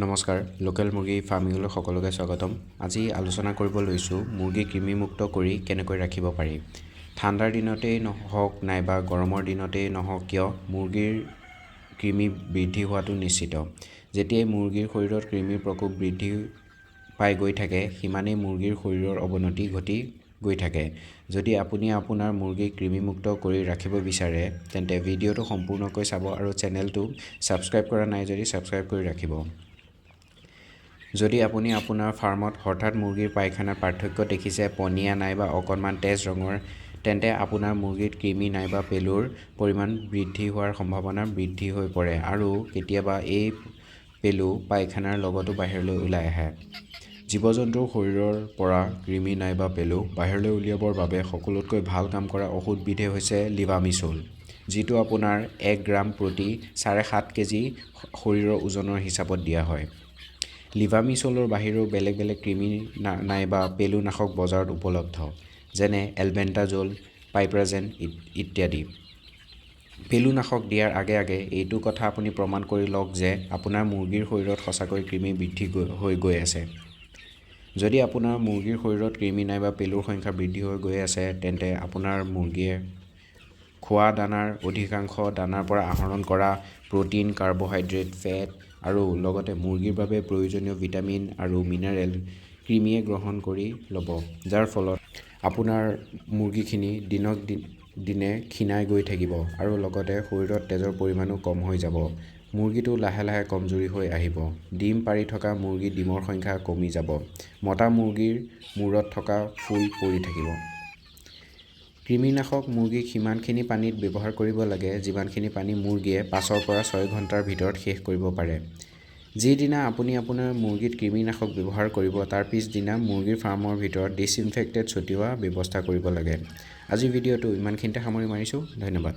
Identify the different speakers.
Speaker 1: নমস্কাৰ, লোকেল মুৰ্গী ফাৰ্মিঙলৈ সকলোকে স্বাগতম। আজি আলোচনা কৰিব লৈছোঁ মুৰ্গী কৃমিমুক্ত কৰি কেনেকৈ ৰাখিব পাৰি। ঠাণ্ডাৰ দিনতেই নহওক নাইবা গৰমৰ দিনতেই নহওক কিয় মুৰ্গীৰ কৃমি বৃদ্ধি হোৱাটো নিশ্চিত। যেতিয়াই মুৰ্গীৰ শৰীৰত কৃমিৰ প্ৰকোপ বৃদ্ধি পাই গৈ থাকে, সিমানেই মুৰ্গীৰ শৰীৰৰ অৱনতি ঘটি গৈ থাকে। যদি আপুনি আপোনাৰ মুৰ্গীক কৃমিমুক্ত কৰি ৰাখিব বিচাৰে, তেন্তে ভিডিঅ'টো সম্পূৰ্ণকৈ চাব আৰু চেনেলটো ছাবস্ক্ৰাইব কৰা নাই যদি ছাবস্ক্ৰাইব কৰি ৰাখিব। যদি আপুনি আপোনাৰ ফাৰ্মত হঠাৎ মুৰ্গীৰ পায়খানাত পাৰ্থক্য দেখিছে, পনীয়া নাইবা অকণমান তেজ ৰঙৰ, তেন্তে আপোনাৰ মুৰ্গীত কৃমি নাইবা পেলুৰ পৰিমাণ বৃদ্ধি হোৱাৰ সম্ভাৱনা বৃদ্ধি হৈ পৰে আৰু কেতিয়াবা এই পেলু পায়খানাৰ লগতো বাহিৰলৈ ওলাই আহে। জীৱ-জন্তুৰ শৰীৰৰ পৰা কৃমি নাইবা পেলু বাহিৰলৈ উলিয়াবৰ বাবে সকলোতকৈ ভাল কাম কৰা ঔষধবিধেই হৈছে লিভামিছল, যিটো আপোনাৰ 1 গ্ৰাম প্ৰতি 7.5 কেজি শৰীৰৰ ওজনৰ হিচাপত দিয়া হয়। লিভামিছলৰ বাহিৰেও বেলেগ বেলেগ কৃমি নাইবা পেলুনাশক বজাৰত উপলব্ধ, যেনে এলবেণ্ডাজোল, পাইপ্ৰাজেন ইত্যাদি। পেলুনাশক দিয়াৰ আগে আগে এইটো কথা আপুনি প্ৰমাণ কৰি লওক যে আপোনাৰ মুৰ্গীৰ শৰীৰত সঁচাকৈ কৃমি বৃদ্ধি হৈ গৈ আছে। যদি আপোনাৰ মুৰ্গীৰ শৰীৰত কৃমি নাইবা পেলুৰ সংখ্যা বৃদ্ধি হৈ গৈ আছে, তেন্তে আপোনাৰ মুৰ্গীয়ে খোৱা দানাৰ অধিকাংশ দানাৰ পৰা আহৰণ কৰা প্ৰ'টিন, কাৰ্বহাইড্ৰেট, ফেট আৰু লগতে মুৰ্গীৰ বাবে প্ৰয়োজনীয় ভিটামিন আৰু মিনাৰেল কৃমিয়ে গ্ৰহণ কৰি ল'ব, যাৰ ফলত আপোনাৰ মুৰ্গীখিনি দিনক দিনে ক্ষীণাই গৈ থাকিব আৰু লগতে শৰীৰত তেজৰ পৰিমাণো কম হৈ যাব। মুৰ্গীটো লাহে লাহে কমজুৰি হৈ আহিব। ডিম পাৰি থকা মুৰ্গী ডিমৰ সংখ্যা কমি যাব। মতা মুৰ্গীৰ মূৰত থকা ফুল পৰি থাকিব। কৃমিনাশক মুৰ্গীক সিমানখিনি পানীত ব্যৱহাৰ কৰিব লাগে যিমানখিনি পানী মুৰ্গীয়ে 5 পৰা 6 ঘণ্টাৰ ভিতৰত শেষ কৰিব পাৰে। যিদিনা আপুনি আপোনাৰ মুৰ্গীত কৃমিনাশক ব্যৱহাৰ কৰিব, তাৰ পিছদিনা মুৰ্গীৰ ফাৰ্মৰ ভিতৰত ডিছইনফেক্টেণ্ট ছটিওৱাৰ ব্যৱস্থা কৰিব লাগে। আজিৰ ভিডিঅ'টো ইমানখিনিতে সামৰি মাৰিছোঁ। ধন্যবাদ।